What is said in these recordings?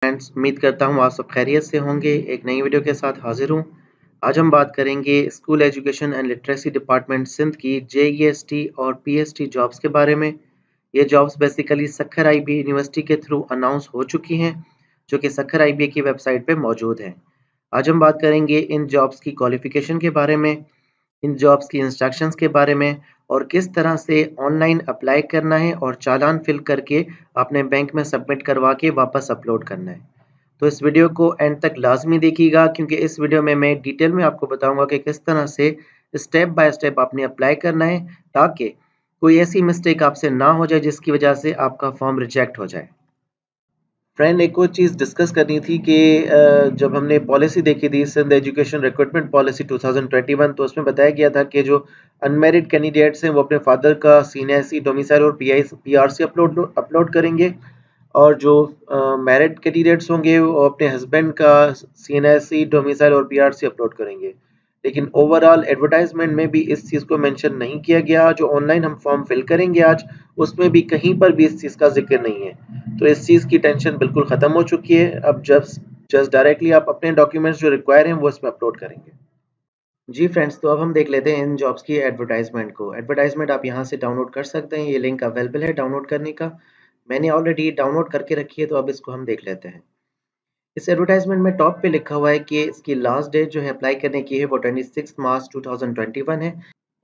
Friends, उम्मीद करता हूँ आप सब खैरियत से होंगे। एक नई वीडियो के साथ हाजिर हूँ। आज हम बात करेंगे school education and literacy department Sindh की जेईएसटी और पीएसटी जॉब्स के बारे में। ये jobs basically Sukkur IB university के थ्रू अनाउंस हो चुकी हैं, जो कि सक्खर आईबी की वेबसाइट पे मौजूद हैं। आज हम बात करेंगे इन जॉब्स की क्वालिफिकेशन के बारे में, इन जॉब्स की इंस्ट्रक्शंस के बारे में और किस तरह से ऑनलाइन अप्लाई करना है और चालान फिल करके अपने बैंक में सबमिट करवा के वापस अपलोड करना है। तो इस वीडियो को एंड तक लाजमी देखिएगा, क्योंकि इस वीडियो में मैं डिटेल में आपको बताऊंगा कि किस तरह से स्टेप बाय स्टेप आपने अप्लाई करना है, ताकि कोई ऐसी मिस्टेक आपसे ना हो जाए जिसकी वजह से आपका फॉर्म रिजेक्ट हो जाए। फ्रेंड, एक और चीज़ डिस्कस करनी थी कि जब हमने पॉलिसी देखी थी सिंध एजुकेशन रिक्रूटमेंट पॉलिसी 2021, तो उसमें बताया गया था कि जो अनमेरिड कैंडिडेट्स हैं वो अपने फादर का सीएनएसई डोमिसाइल और पीआरसी अपलोड करेंगे, और जो मैरिड कैंडिडेट्स होंगे वो अपने हस्बैंड का सीएनएसई डोमिसाइल और पीआरसी अपलोड करेंगे। लेकिन ओवरऑल एडवर्टाइजमेंट में भी इस चीज़ को मेंशन नहीं किया गया। जो ऑनलाइन हम फॉर्म फिल करेंगे आज, उसमें भी कहीं पर भी इस चीज़ का जिक्र नहीं है। तो इस चीज़ की टेंशन बिल्कुल ख़त्म हो चुकी है। अब जस्ट डायरेक्टली आप अपने डॉक्यूमेंट्स जो रिक्वायर हैं वो इसमें अपलोड करेंगे। जी फ्रेंड्स, तो अब हम देख लेते हैं इन जॉब्स की एडवर्टाइजमेंट को। एडवर्टाइजमेंट आप यहाँ से डाउनलोड कर सकते हैं, ये लिंक अवेलेबल है डाउनलोड करने का। मैंने ऑलरेडी डाउनलोड करके रखी है, तो अब इसको हम देख लेते हैं। इस एडवर्टाइजमेंट में टॉप पे लिखा हुआ है कि इसकी लास्ट डेट जो है अप्लाई करने की है वो 26 मार्च 2021 है,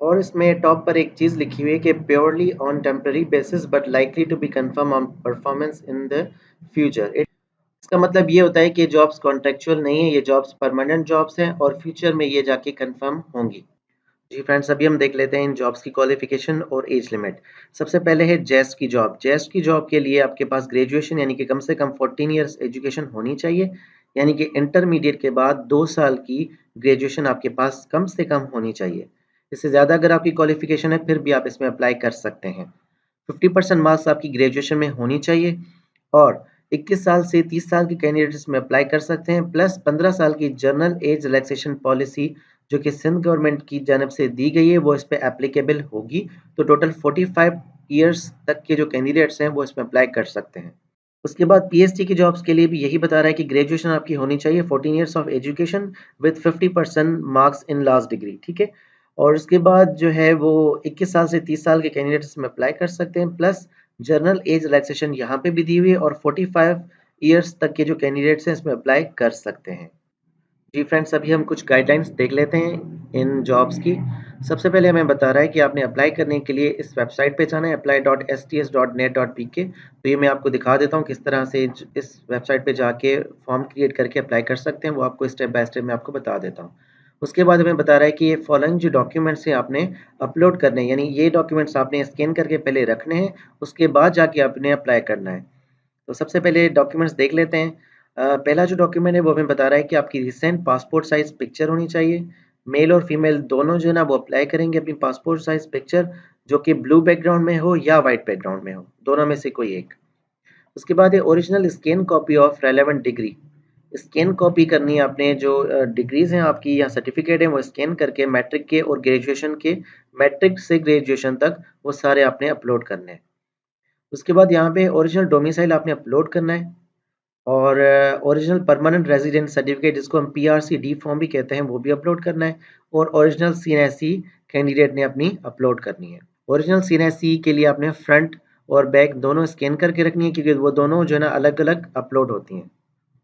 और इसमें टॉप पर एक चीज़ लिखी हुई है कि purely on temporary basis but likely to be confirm on performance in the future. इसका मतलब ये होता है कि जॉब्स कॉन्ट्रेक्चुअल नहीं है, ये जॉब्स परमानेंट जॉब्स हैं और फ्यूचर में ये जाके कंफर्म होंगी। जी फ्रेंड्स, अभी हम देख लेते हैं इन जॉब्स की क्वालिफिकेशन और एज लिमिट। सबसे पहले है जेस्ट की जॉब। जेस्ट की जॉब के लिए आपके पास ग्रेजुएशन यानी कि कम से कम 14 ईयर्स एजुकेशन होनी चाहिए, यानी कि इंटरमीडिएट के बाद 2 साल की ग्रेजुएशन आपके पास कम से कम होनी चाहिए। इससे ज़्यादा अगर आपकी क्वालिफिकेशन है फिर भी आप इसमें अप्लाई कर सकते हैं। 50% मार्क्स आपकी ग्रेजुएशन में होनी चाहिए, और 21 साल से 30 साल के कैंडिडेट्स में अप्लाई कर सकते हैं, प्लस 15 साल की जनरल एज रिलैक्सेशन पॉलिसी जो कि सिंध गवर्नमेंट की जानब से दी गई है वो इस पे एप्लीकेबल होगी। तो टोटल 45 ईयर्स तक के जो कैंडिडेट्स हैं वो इसमें अप्लाई कर सकते हैं। उसके बाद पीएचडी की जॉब्स के लिए भी यही बता रहा है कि ग्रेजुएशन आपकी होनी चाहिए, 14 years of education with 50% marks in last degree, ठीक है। और उसके बाद जो है वो 21 साल से 30 साल के कैंडिडेट्स में अप्लाई कर सकते हैं, प्लस जनरल एज रिलैक्सेशन यहाँ पे भी दी हुई है, और 45 ईयर्स तक के जो कैंडिडेट्स हैं इसमें अप्लाई कर सकते हैं। जी फ्रेंड्स, अभी हम कुछ गाइडलाइंस देख लेते हैं इन जॉब्स की। सबसे पहले हमें बता रहा है कि आपने अप्लाई करने के लिए इस वेबसाइट पे जाना है, apply.sts.net.pk। तो ये मैं आपको दिखा देता हूँ किस तरह से इस वेबसाइट पे जाके फॉर्म क्रिएट करके अप्लाई कर सकते हैं, वो आपको स्टेप बाय स्टेप मैं आपको बता देता हूँ। उसके बाद हमें बता रहा है कि ये फॉलोइंग जो डॉक्यूमेंट्स हैं आपने अपलोड करने हैं, यानी ये डॉक्यूमेंट्स आपने स्कैन करके पहले रखने हैं, उसके बाद जाके आपने अप्लाई करना है। तो सबसे पहले डॉक्यूमेंट्स देख लेते हैं। पहला जो डॉक्यूमेंट है वो हमें बता रहा है कि आपकी रिसेंट पासपोर्ट साइज पिक्चर होनी चाहिए। मेल और फीमेल दोनों जो है ना वो अप्लाई करेंगे अपनी पासपोर्ट साइज पिक्चर, जो कि ब्लू बैकग्राउंड में हो या वाइट बैकग्राउंड में हो, दोनों में से कोई एक। उसके बाद है original scan copy of relevant degree. Scan copy करनी है आपने, जो डिग्रीज हैं आपकी या सर्टिफिकेट हैं वो स्कैन करके मैट्रिक के और ग्रेजुएशन के, मैट्रिक से ग्रेजुएशन तक वो सारे आपने अपलोड करने हैं। उसके बाद यहाँ पे ओरिजिनल डोमिसाइल आपने अपलोड करना है, और ओरिजिनल परमानेंट रेजिडेंट सर्टिफिकेट जिसको हम पीआरसी डी फॉर्म भी कहते हैं वो भी अपलोड करना है, और ओरिजिनल सीएनएसई कैंडिडेट ने अपनी अपलोड करनी है। ओरिजिनल सीएनएसई के लिए आपने फ्रंट और बैक दोनों स्कैन करके रखनी है, क्योंकि वो दोनों जो है ना अलग अलग अपलोड होती हैं।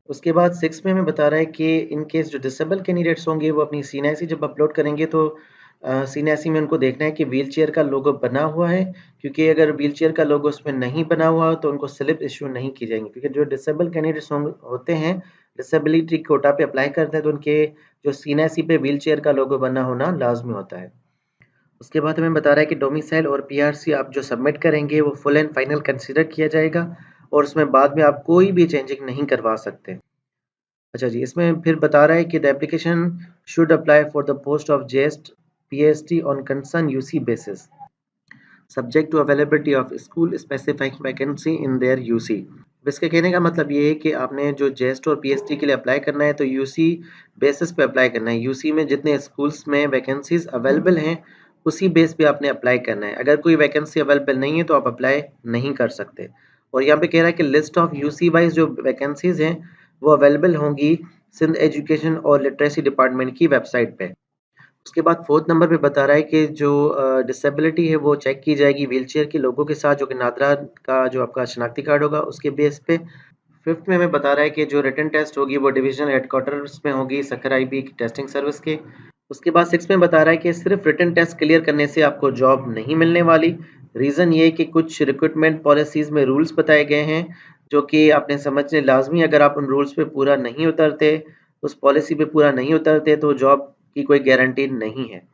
उसके बाद 6 में हमें बता रहा है कि इन केस जो डिसेबल कैंडिडेट्स होंगे वो अपनी सीएनएसई जब अपलोड करेंगे तो सीएनएसई में उनको देखना है कि व्हील चेयर का लोगो बना हुआ है, क्योंकि अगर व्हील चेयर का लोगो उसमें नहीं बना हुआ हो तो उनको स्लिप इशू नहीं की जाएंगी, क्योंकि जो डिसेबल कैंडिडेट्स होते हैं, डिसेबिलिटी कोटा पे अप्लाई करते हैं, तो उनके जो सीएनएसई पे व्हील चेयर का लोगो बना होना लाजमी होता है। उसके बाद हमें बता रहा है कि डोमिसाइल और पीआरसी आप जो सबमिट करेंगे वो फुल एंड फाइनल कंसिडर किया जाएगा, और उसमें बाद में आप कोई भी चेंजिंग नहीं करवा सकते। अच्छा जी, इसमें फिर बता रहा है कि the application should apply for the post of guest PhD on concern UC basis, subject to availability of school specifying vacancy in their UC. इसके कहने का मतलब ये है कि आपने जो जेस्ट और पीएचडी के लिए अप्लाई करना है तो यूसी बेसिस पे अप्लाई करना है। यूसी में जितने स्कूल्स में वैकेंसीज अवेलेबल हैं उसी बेस पे आपने अप्लाई करना है। अगर कोई वैकेंसी अवेलेबल नहीं है तो आप अप्लाई नहीं कर सकते। और यहाँ पे कह रहा है कि लिस्ट ऑफ यूसी वाइज जो वैकेंसीज हैं वो अवेलेबल होंगी सिंध एजुकेशन और लिटरेसी डिपार्टमेंट की वेबसाइट पे। उसके बाद 4th नंबर पे बता रहा है कि जो डिसेबिलिटी है वो चेक की जाएगी व्हीलचेयर के लोगों के साथ, जो कि नादरा का जो आपका शनाख्ती कार्ड होगा उसके बेस पे। 5th में हमें बता रहा है कि जो रिटन टेस्ट होगी वो डिविजनल हेडक्वार्टर्स में होगी सखर आईबी की टेस्टिंग सर्विस के। उसके बाद 6 में बता रहा है कि सिर्फ रिटन टेस्ट क्लियर करने से आपको जॉब नहीं मिलने वाली। रीज़न ये है कि कुछ रिक्रूटमेंट पॉलिसीज़ में रूल्स बताए गए हैं जो कि आपने समझने लाजमी, अगर आप उन रूल्स पे पूरा नहीं उतरते, उस पॉलिसी पे पूरा नहीं उतरते तो जॉब की कोई गारंटी नहीं है।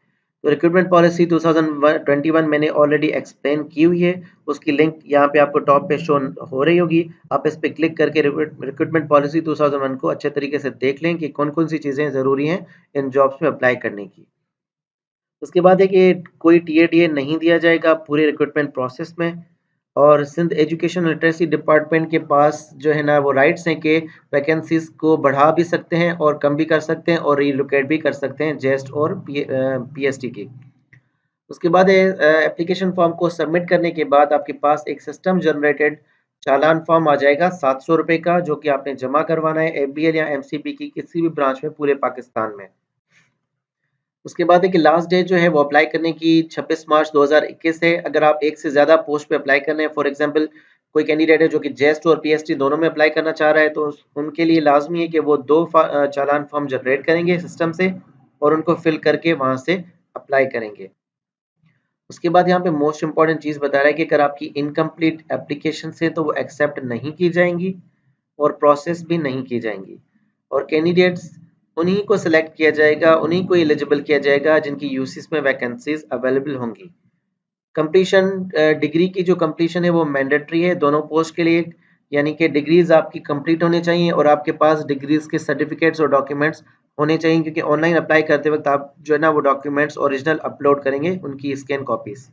तो रिक्रूटमेंट पॉलिसी 2021 मैंने ऑलरेडी एक्सप्लेन की हुई है, उसकी लिंक यहाँ पे आपको टॉप पे शो हो रही होगी। आप इस पे क्लिक करके रिक्रूटमेंट पॉलिसी 2001 को अच्छे तरीके से देख लें कि कौन कौन सी चीज़ें ज़रूरी हैं इन जॉब्स में अप्लाई करने की। उसके बाद है कि कोई टीए नहीं दिया जाएगा पूरे रिक्रूटमेंट प्रोसेस में। और सिंध एजुकेशन लिटरेसी डिपार्टमेंट के पास जो है ना वो राइट्स हैं कि वैकेंसीज को बढ़ा भी सकते हैं और कम भी कर सकते हैं और रीलोकेट भी कर सकते हैं जेस्ट और पीएसटी की। उसके बाद एप्लीकेशन फॉर्म को सबमिट करने के बाद आपके पास एक सिस्टम जनरेटेड चालान फॉर्म आ जाएगा 700 रुपये का, जो कि आपने जमा करवाना है एफबीएल या एमसीपी की किसी भी ब्रांच में पूरे पाकिस्तान में। उसके बाद है कि लास्ट डेट जो है वो अप्लाई करने की 26 मार्च 2021 है। अगर आप एक से ज़्यादा पोस्ट पे अप्लाई करना है, फॉर एग्जांपल कोई कैंडिडेट है जो कि जेस्ट और पीएसटी दोनों में अप्लाई करना चाह रहा है, तो उनके लिए लाजमी है कि वो दो चालान फॉर्म जनरेट करेंगे सिस्टम से और उनको फिल करके वहाँ से अप्लाई करेंगे। उसके बाद यहाँ पे मोस्ट इंपॉर्टेंट चीज़ बता रहा है कि अगर आपकी इनकम्प्लीट एप्लीकेशन है तो वो एक्सेप्ट नहीं की जाएंगी और प्रोसेस भी नहीं की जाएंगी। और कैंडिडेट्स उन्हीं को सिलेक्ट किया जाएगा, उन्हीं को एलिजिबल किया जाएगा जिनकी यूसीस में वैकेंसीज अवेलेबल होंगी। कंप्लीशन डिग्री की जो कंप्लीशन है वो मैंडेटरी है दोनों पोस्ट के लिए, यानी कि डिग्रीज आपकी कंप्लीट होनी चाहिए और आपके पास डिग्रीज के सर्टिफिकेट्स और डॉक्यूमेंट्स होने चाहिए, क्योंकि ऑनलाइन अप्लाई करते वक्त आप जो है ना वो डॉक्यूमेंट्स ओरिजिनल अपलोड करेंगे, उनकी स्कैन कॉपीज।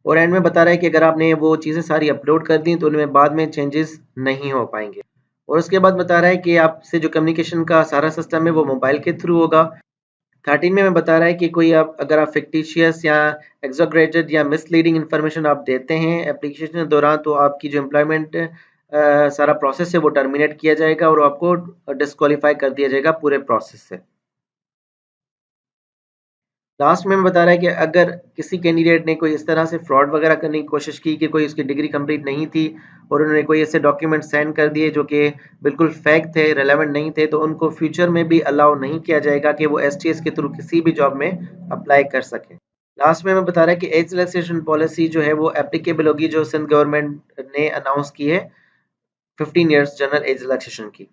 और एंड में बता रहा है कि अगर आपने वो चीज़ें सारी अपलोड कर दी तो उनमें बाद में चेंजेस नहीं हो पाएंगे। और उसके बाद बता रहा है कि आपसे जो कम्युनिकेशन का सारा सिस्टम है वो मोबाइल के थ्रू होगा। 13 में बता रहा है कि कोई आप अगर आप फिक्टिशियस या एग्जैगरेटेड या मिसलीडिंग इन्फॉर्मेशन आप देते हैं एप्लीकेशन के दौरान, तो आपकी जो एम्प्लॉयमेंट सारा प्रोसेस है वो टर्मिनेट किया जाएगा और आपको डिस्क्वालीफाई कर दिया जाएगा पूरे प्रोसेस से। लास्ट में बता रहा है कि अगर किसी कैंडिडेट ने कोई इस तरह से फ्रॉड वगैरह करने की कोशिश की कि कोई उसकी डिग्री कंप्लीट नहीं थी और उन्होंने कोई ऐसे डॉक्यूमेंट सेंड कर दिए जो कि बिल्कुल फेक थे, रेलेवेंट नहीं थे, तो उनको फ्यूचर में भी अलाउ नहीं किया जाएगा कि वो एसटीएस के थ्रू किसी भी जॉब में अप्लाई कर सकें। लास्ट में मैं बता रहा है कि एज रिलैक्सेशन पॉलिसी जो है वो एप्लीकेबल होगी जो सिंध गवर्नमेंट ने अनाउंस की है 15 ईयर्स जनरल एज रिलैक्सेशन की।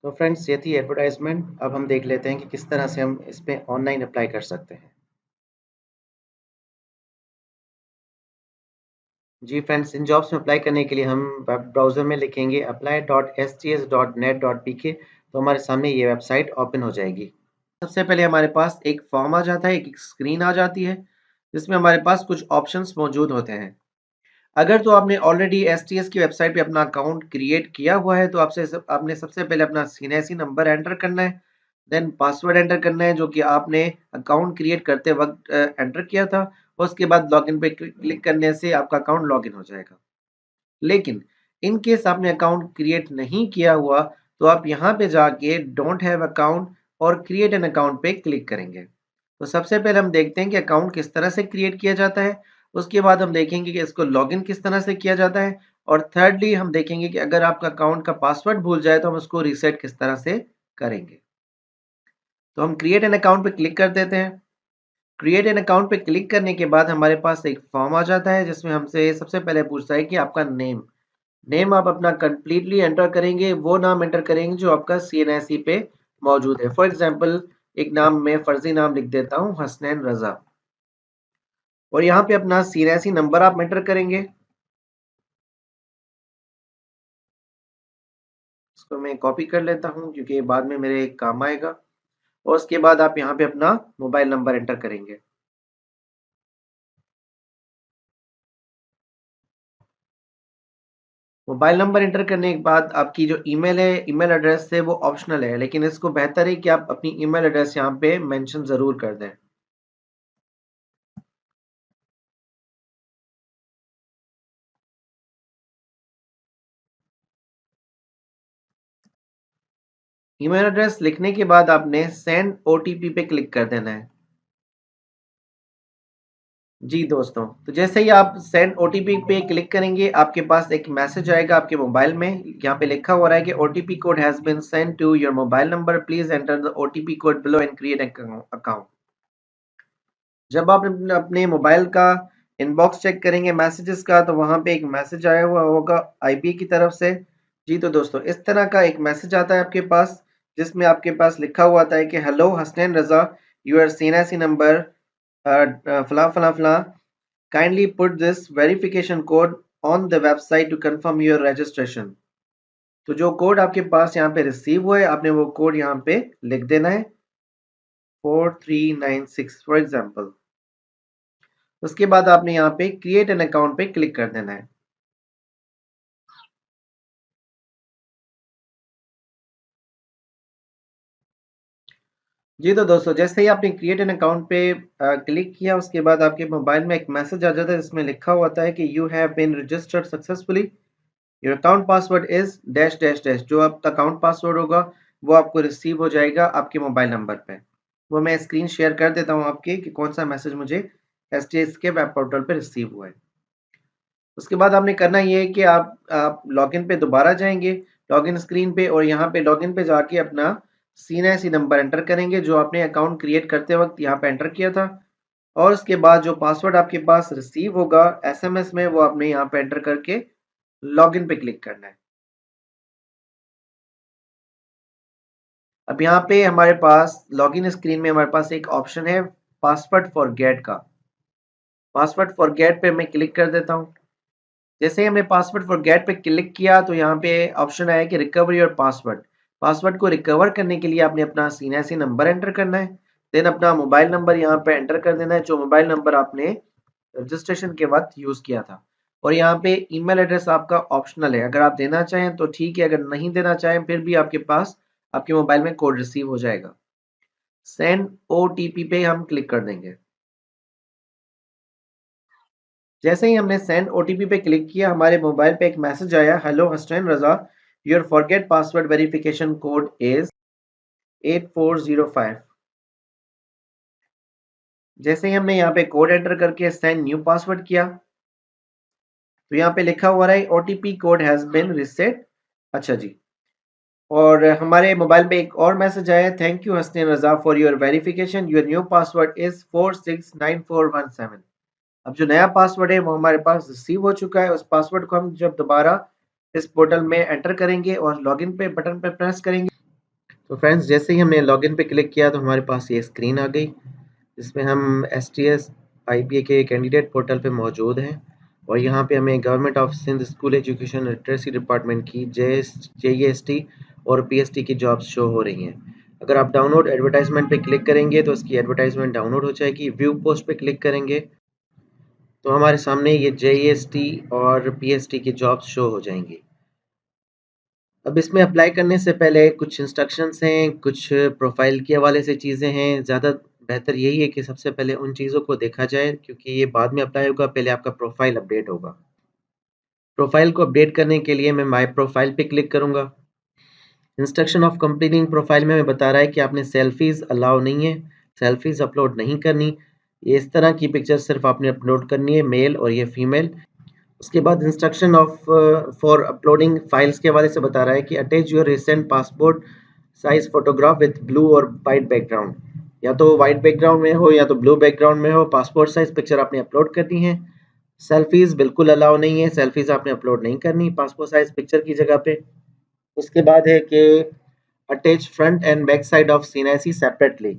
तो फ्रेंड्स ये थी एडवर्टाइजमेंट। अब हम देख लेते हैं कि किस तरह से हम इस पे ऑनलाइन अप्लाई कर सकते हैं। जी फ्रेंड्स, इन जॉब्स में अप्लाई करने के लिए हम वेब ब्राउज़र में लिखेंगे apply.sts.net.pk, तो हमारे सामने ये वेबसाइट ओपन हो जाएगी। सबसे पहले हमारे पास एक फॉर्म आ जाता है, एक स्क्रीन आ जाती है जिसमें हमारे पास कुछ ऑप्शंस मौजूद होते हैं। अगर तो आपने ऑलरेडी एसटीएस की वेबसाइट पे अपना अकाउंट क्रिएट किया हुआ है तो आपने सबसे पहले अपना सीएनएसी नंबर एंटर करना है, देन पासवर्ड एंटर करना है जो कि आपने अकाउंट क्रिएट करते वक्त एंटर किया था। उसके बाद लॉगिन पे क्लिक करने से आपका अकाउंट लॉगिन हो जाएगा। लेकिन इन केस आपने अकाउंट क्रिएट नहीं किया हुआ तो आप यहाँ पे जाके डोंट हैव अकाउंट और क्रिएट एन अकाउंट पे क्लिक करेंगे। तो सबसे पहले हम देखते हैं कि अकाउंट किस तरह से क्रिएट किया जाता है। उसके बाद हम देखेंगे कि इसको लॉगिन किस तरह से किया जाता है और थर्डली हम देखेंगे कि अगर आपका अकाउंट का पासवर्ड भूल जाए तो हम उसको रीसेट किस तरह से करेंगे। तो हम क्रिएट एन अकाउंट पे क्लिक कर देते हैं। क्रिएट एन अकाउंट पे क्लिक करने के बाद हमारे पास एक फॉर्म आ जाता है जिसमें हमसे सबसे पहले पूछता है कि आपका नेम आप अपना कंप्लीटली एंटर करेंगे, वो नाम एंटर करेंगे जो आपका सीएनआईसी पे मौजूद है। फॉर एग्जांपल एक नाम मैं फर्जी नाम लिख देता हूँ हसनैन रजा, और यहाँ पे अपना सीएनआईसी नंबर आप एंटर करेंगे। इसको मैं कॉपी कर लेता हूँ क्योंकि ये बाद में मेरे काम आएगा। और उसके बाद आप यहाँ पे अपना मोबाइल नंबर एंटर करेंगे। मोबाइल नंबर एंटर करने के बाद आपकी जो ईमेल है, ईमेल एड्रेस है वो ऑप्शनल है, लेकिन इसको बेहतर है कि आप अपनी ईमेल एड्रेस यहाँ पे मेंशन ज़रूर कर दें। ईमेल एड्रेस लिखने के बाद आपने सेंड ओटीपी पे क्लिक कर देना है। जी दोस्तों, तो जैसे ही आप सेंड ओटीपी पे क्लिक करेंगे, आपके पास एक मैसेज आएगा आपके मोबाइल में। यहाँ पे लिखा हो रहा है कि OTP code has been send to your mobile number, please enter the OTP code below and create account. जब आप अपने मोबाइल का इनबॉक्स चेक करेंगे मैसेजेस का, तो वहां पे एक मैसेज आया हुआ होगा आईबी की तरफ से। जी तो दोस्तों, इस तरह का एक मैसेज आता है आपके पास, जिसमें आपके पास लिखा हुआ आता है कि hello Hasnain Raza, your CNAC number फला फला फला, kindly put this verification code on the website to confirm your registration. तो जो कोड आपके पास यहाँ पे रिसीव हुआ है, आपने वो कोड यहाँ पे लिख देना है, 4396 फॉर एग्जाम्पल। उसके बाद आपने यहाँ पे क्रिएट एन अकाउंट पे क्लिक कर देना है। जी तो दोस्तों, जैसे ही आपने क्रिएट एन अकाउंट पे क्लिक किया, उसके बाद आपके मोबाइल में एक मैसेज आ जाता है जिसमें लिखा हुआ है कि you have been registered successfully, your account password is dash dash dash. जो आपका अकाउंट पासवर्ड होगा वो आपको रिसीव हो जाएगा आपके मोबाइल नंबर पे। वो मैं स्क्रीन शेयर कर देता हूँ आपके कि कौन सा मैसेज मुझे STS के वेब पोर्टल पे रिसीव हुआ है। उसके बाद आपने करना ये है कि आप लॉगिन पे दोबारा जाएंगे, लॉगिन स्क्रीन पे, और यहाँ पे लॉगिन पे जाके अपना सीएनएसी नंबर एंटर करेंगे जो आपने अकाउंट क्रिएट करते वक्त यहाँ पे एंटर किया था। और उसके बाद जो पासवर्ड आपके पास रिसीव होगा एसएमएस में, वो आपने यहाँ पे एंटर करके लॉगिन पे क्लिक करना है। अब यहाँ पे हमारे पास लॉगिन स्क्रीन में हमारे पास एक ऑप्शन है पासवर्ड फॉरगेट का। पासवर्ड फॉरगेट पे मैं क्लिक कर देता हूँ। जैसे ही हमने पासवर्ड फॉरगेट पे क्लिक किया, तो यहाँ पे ऑप्शन आया कि रिकवर योर पासवर्ड। पासवर्ड को रिकवर करने के लिए आपने अपना सीएनएसी नंबर एंटर करना है, देन अपना मोबाइल नंबर यहाँ पे एंटर कर देना है, जो मोबाइल नंबर आपने रजिस्ट्रेशन के वक्त यूज किया था। और यहाँ पे ईमेल एड्रेस आपका ऑप्शनल है, अगर आप देना चाहें तो ठीक है, अगर नहीं देना चाहें फिर भी आपके पास आपके मोबाइल में कोड रिसीव हो जाएगा। सेंड ओटीपी पे हम क्लिक कर देंगे। जैसे ही हमने सेंड ओटीपी पे क्लिक किया, हमारे मोबाइल पे एक मैसेज आया, hello Hasnain Raza, your forget password verification code is 8405। जैसे ही हमने यहाँ पे कोड एंटर करके सेंड न्यू पासवर्ड किया, तो यहाँ पे लिखा हुआ है OTP code has been reset. अच्छा जी, और हमारे मोबाइल पे एक और मैसेज आया, thank you Hasnain Raza for your verification, your new password is 469417। अब जो नया पासवर्ड है वो हमारे पास रिसीव हो चुका है। उस पासवर्ड को हम जब दोबारा इस पोर्टल में एंटर करेंगे और लॉगिन पे बटन पे प्रेस करेंगे, तो फ्रेंड्स जैसे ही हमने लॉगिन पे क्लिक किया, तो हमारे पास ये स्क्रीन आ गई जिसमें हम STS IPA के कैंडिडेट पोर्टल पे मौजूद हैं। और यहाँ पे हमें government of Sindh school education literacy department की JEST और PST की जॉब्स शो हो रही हैं। अगर आप डाउनलोड एडवर्टाइजमेंट पे क्लिक करेंगे तो उसकी एडवर्टाइजमेंट डाउनलोड हो जाएगी। व्यू पोस्ट पे क्लिक करेंगे तो हमारे सामने ये JEST और PST की जॉब्स शो हो जाएंगी। अब इसमें अप्लाई करने से पहले कुछ इंस्ट्रक्शंस हैं, कुछ प्रोफाइल के हवाले से चीज़ें हैं। ज़्यादा बेहतर यही है कि सबसे पहले उन चीज़ों को देखा जाए, क्योंकि ये बाद में अप्लाई होगा, पहले आपका प्रोफाइल अपडेट होगा। प्रोफाइल को अपडेट करने के लिए मैं माय प्रोफाइल पे क्लिक करूँगा। इंस्ट्रक्शन ऑफ कंप्लीटिंग प्रोफाइल में बता रहा है कि आपने सेल्फीज़ अलाउ नहीं है, सेल्फीज़ अपलोड नहीं करनी। ये इस तरह की पिक्चर सिर्फ आपने अपलोड करनी है, मेल और ये फीमेल। उसके बाद instruction of for uploading files के हवाले से बता रहा है कि attach your recent passport size photograph with blue और वाइट बैकग्राउंड। या तो वाइट बैकग्राउंड में हो या तो ब्लू बैकग्राउंड में हो, पासपोर्ट साइज पिक्चर आपने अपलोड करनी है। सेल्फीज बिल्कुल अलाउ नहीं है, सेल्फीज आपने अपलोड नहीं करनी पासपोर्ट साइज पिक्चर की जगह पे। उसके बाद है कि attach front end back side of CNIC separately,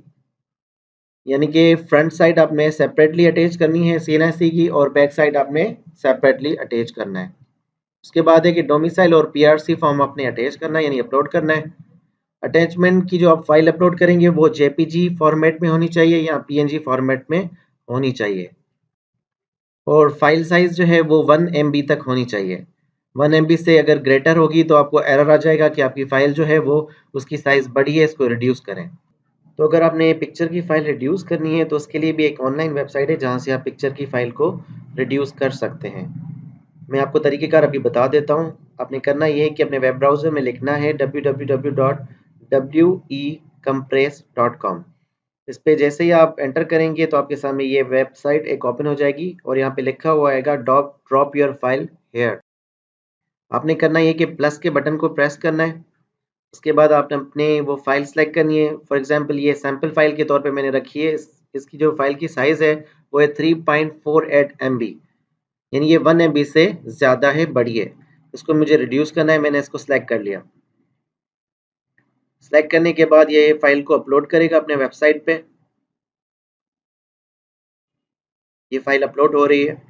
यानी कि फ्रंट साइड आपने सेपरेटली अटैच करनी है सीएनआईसी की, और बैक साइड आपने सेपरेटली अटैच करना है। उसके बाद है कि डोमिसाइल और PRC फॉर्म आपने अटैच करना है, यानी अपलोड करना है। अटैचमेंट की जो आप फाइल अपलोड करेंगे वो JPG फॉर्मेट में होनी चाहिए या PNG फॉर्मेट में होनी चाहिए। और फाइल साइज जो है वो 1 MB तक होनी चाहिए। 1 MB से अगर ग्रेटर होगी तो आपको एरर आ जाएगा कि आपकी फाइल जो है वो उसकी साइज बड़ी है, इसको रिड्यूस करें। तो अगर आपने पिक्चर की फाइल रिड्यूस करनी है तो उसके लिए भी एक ऑनलाइन वेबसाइट है जहाँ से आप पिक्चर की फाइल को रिड्यूस कर सकते हैं। मैं आपको तरीक़ेकार अभी बता देता हूँ। आपने करना ये है कि अपने वेब ब्राउज़र में लिखना है www.dictionary.com wecompress.com। इस पे जैसे ही आप एंटर करेंगे तो आपके सामने ये वेबसाइट एक ओपन हो जाएगी और यहाँ पे लिखा हुआ आएगा ड्रॉप योर फाइल हेयर। आपने करना ये कि प्लस के बटन को प्रेस करना है। उसके बाद आपने अपने वो फाइल सेलेक्ट करनी है। फॉर एग्जांपल ये सैम्पल फाइल के तौर पे मैंने रखी है। इसकी जो फाइल की साइज़ है वो है 3.48 MB, यानी ये 1 MB से ज़्यादा है, बड़ी है। इसको मुझे रिड्यूस करना है, मैंने इसको सेलेक्ट कर लिया। सेलेक्ट करने के बाद ये फाइल को अपलोड करेगा अपने वेबसाइट पे। ये फाइल अपलोड हो रही है।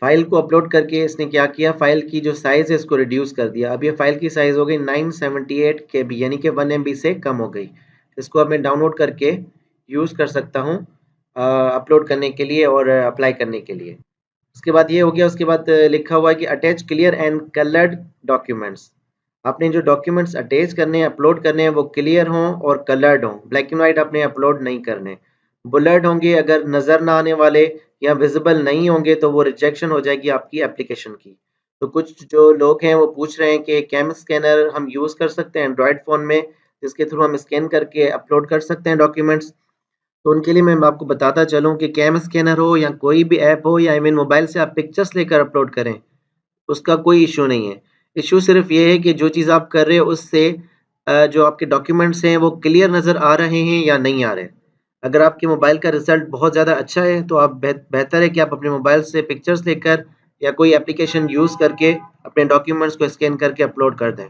फाइल को अपलोड करके इसने क्या किया, फाइल की जो साइज़ है इसको रिड्यूस कर दिया। अब ये फाइल की साइज़ हो गई 978 KB, यानी कि 1 MB से कम हो गई। इसको अब मैं डाउनलोड करके यूज़ कर सकता हूँ अपलोड करने के लिए और अप्लाई करने के लिए। उसके बाद ये हो गया। उसके बाद लिखा हुआ है कि attach clear and coloured documents. आपने जो डॉक्यूमेंट्स अटैच करने हैं, अपलोड करने हैं, वो क्लियर हों और कलर्ड हों। ब्लैक एंड वाइट आपने अपलोड नहीं करने। बुलर्ड होंगे, अगर नज़र ना आने वाले या विजिबल नहीं होंगे तो वो रिजेक्शन हो जाएगी आपकी एप्लीकेशन की। तो कुछ जो लोग हैं वो पूछ रहे हैं कि कैम स्कैनर हम यूज़ कर सकते हैं एंड्रॉयड फ़ोन में, जिसके थ्रू हम स्कैन करके अपलोड कर सकते हैं डॉक्यूमेंट्स। तो उनके लिए मैं आपको बताता चलूँ कि कैम स्कैनर हो या कोई भी ऐप हो या इवन मोबाइल से आप पिक्चर्स लेकर अपलोड करें, उसका कोई इश्यू नहीं है। इश्यू सिर्फ ये है कि जो चीज़ आप कर रहे हो उससे जो आपके डॉक्यूमेंट्स हैं वो क्लियर नज़र आ रहे हैं या नहीं आ रहे। अगर आपके मोबाइल का रिज़ल्ट बहुत ज़्यादा अच्छा है तो आप बेहतर है कि आप अपने मोबाइल से पिक्चर्स लेकर या कोई एप्लीकेशन यूज़ करके अपने डॉक्यूमेंट्स को स्कैन करके अपलोड कर दें।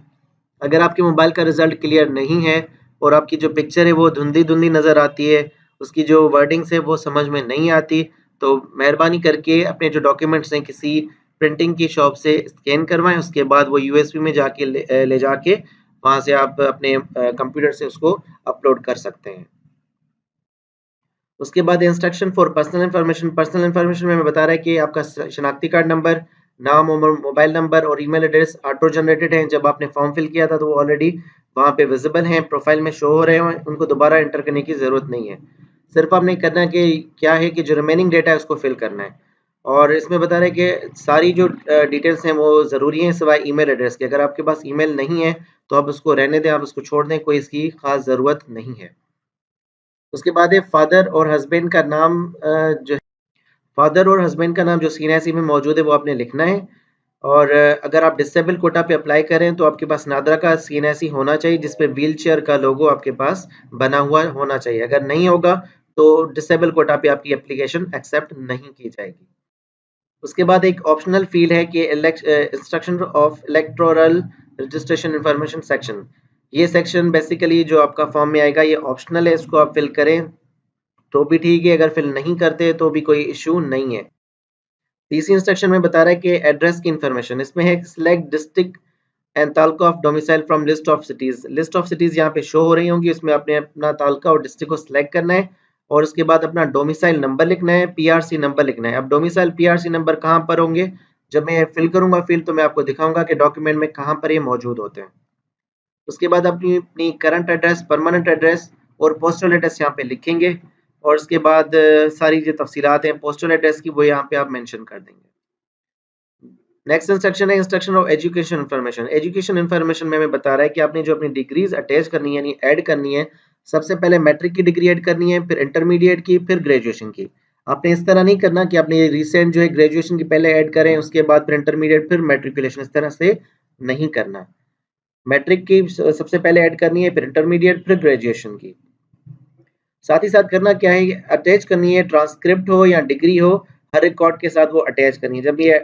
अगर आपके मोबाइल का रिज़ल्ट क्लियर नहीं है और आपकी जो पिक्चर है वो धुंधली-धुंधली नज़र आती है, उसकी जो वर्डिंग्स है वो समझ में नहीं आती, तो मेहरबानी करके अपने जो डॉक्यूमेंट्स हैं किसी प्रिंटिंग की शॉप से स्कैन करवाएँ। उसके बाद वो यूएसबी में जाके ले जाके वहाँ से आप अपने कंप्यूटर से उसको अपलोड कर सकते हैं। उसके बाद instruction for personal information. Personal information में बता रहा है कि आपका शनाख्ती कार्ड नंबर, नाम और मोबाइल नंबर और ईमेल एड्रेस ऑटो जनरेटेड हैं। जब आपने फॉर्म फिल किया था तो वो ऑलरेडी वहाँ पे विजिबल हैं, प्रोफाइल में शो हो रहे हैं, उनको दोबारा एंटर करने की ज़रूरत नहीं है। सिर्फ आपने करना है कि क्या है कि जो रिमेनिंग डेटा है उसको फिल करना है। और इसमें बता रहे हैं कि सारी जो डिटेल्स हैं वो ज़रूरी हैं सिवाय ईमेल एड्रेस के। अगर आपके पास ईमेल नहीं है तो आप उसको रहने दें, आप उसको छोड़ दें, कोई इसकी ख़ास ज़रूरत नहीं है। उसके बाद है फादर और हस्बैंड का नाम, जो फादर और हस्बैंड का नाम जो सीएनएसी में मौजूद है वो आपने लिखना है। और अगर आप डिसेबल कोटा पे अप्लाई करें तो आपके पास नादरा का सीएनएसी होना चाहिए जिस पे व्हील चेयर का लोगो आपके पास बना हुआ होना चाहिए। अगर नहीं होगा तो डिसेबल कोटा पे आपकी एप्लीकेशन एक्सेप्ट नहीं की जाएगी। उसके बाद एक ऑप्शनल फील्ड है कि instruction of electoral registration information section. ये सेक्शन बेसिकली जो आपका फॉर्म में आएगा ये ऑप्शनल है, इसको आप फिल करें तो भी ठीक है, अगर फिल नहीं करते तो भी कोई इशू नहीं है। तीसरी इंस्ट्रक्शन में बता रहा है कि एड्रेस की इंफॉर्मेशन इसमें है, select district and taluka of domicile from list of cities. List of cities यहाँ पे शो हो रही होंगी, उसमें आपने अपना तालुका और डिस्ट्रिक्ट को सिलेक्ट करना है और उसके बाद अपना डोमिसाइल नंबर लिखना है, पीआरसी नंबर लिखना है। अब डोमिसाइल पीआरसी नंबर कहाँ पर होंगे, जब मैं फिल करूंगा फिल तो मैं आपको दिखाऊंगा कि डॉक्यूमेंट में कहाँ पर ये मौजूद होते हैं। उसके बाद अपनी अपनी करंट एड्रेस, परमानेंट एड्रेस और पोस्टल एड्रेस यहाँ पे लिखेंगे और उसके बाद सारी जो तफसीलात हैं पोस्टल एड्रेस की वो यहाँ पे आप मेंशन कर देंगे। नेक्स्ट इंस्ट्रक्शन है instruction of education information. Education information में हमें बता रहा है कि आपने जो अपनी डिग्रीज अटैच करनी है यानी ऐड करनी है, सबसे पहले मैट्रिक की डिग्री ऐड करनी है, फिर इंटरमीडिएट की, फिर ग्रेजुएशन की। आपने इस तरह नहीं करना कि आपने रिसेंट जो है ग्रेजुएशन की पहले ऐड करें उसके बाद फिर इंटरमीडिएट फिर मैट्रिकुलेशन, इस तरह से नहीं करना। मैट्रिक की सबसे पहले ऐड करनी है, फिर इंटरमीडिएट, फिर ग्रेजुएशन की। साथ ही साथ करना क्या है, अटैच करनी है, ट्रांसक्रिप्ट हो या डिग्री हो, हर रिकॉर्ड के साथ वो अटैच करनी है। जब ये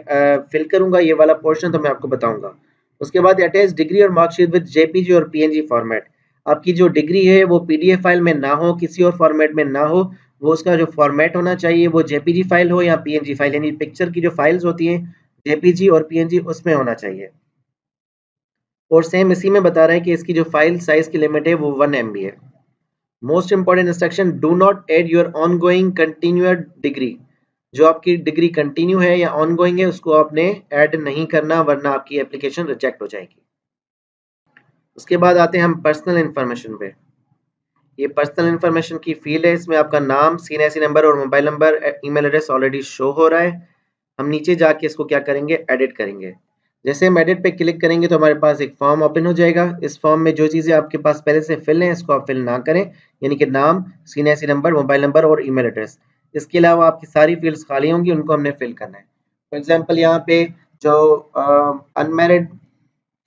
फिल करूंगा ये वाला पोर्शन तो मैं आपको बताऊंगा। उसके बाद अटैच डिग्री और मार्कशीट विद जेपीजी और पीएनजी फॉर्मेट। आपकी जो डिग्री है वो पीडीएफ फाइल में ना हो, किसी और फॉर्मेट में ना हो, वो उसका जो फॉर्मेट होना चाहिए वो जेपीजी फाइल हो या पीएनजी फाइल, यानी पिक्चर की जो फाइल्स होती हैं जेपीजी और पीएनजी उसमें होना चाहिए। और सेम इसी में बता रहा है कि इसकी जो फाइल साइज की लिमिट है वो 1 MB है। Most important instruction, do not add your ongoing continuing degree. जो आपकी डिग्री कंटिन्यू है या ऑन गोइंग है उसको आपने ऐड नहीं करना वरना आपकी एप्लीकेशन रिजेक्ट हो जाएगी। उसके बाद आते हैं हम पर्सनल इंफॉर्मेशन पे। ये पर्सनल इन्फॉर्मेशन की फील्ड है, इसमें आपका नाम, सीएनआईसी नंबर और mobile number, email address already show हो रहा है। हम नीचे जाके इसको क्या करेंगे, एडिट करेंगे। जैसे हम एडिट पे क्लिक करेंगे तो हमारे पास एक फॉर्म ओपन हो जाएगा। इस फॉर्म में जो चीज़ें आपके पास पहले से फिल हैं इसको आप फिल ना करें, यानी कि नाम, सीएनआईसी नंबर, मोबाइल नंबर और ईमेल एड्रेस। इसके अलावा आपकी सारी फील्ड्स खाली होंगी, उनको हमने फिल करना है। फॉर एग्जाम्पल यहाँ पे जो अनमैरिड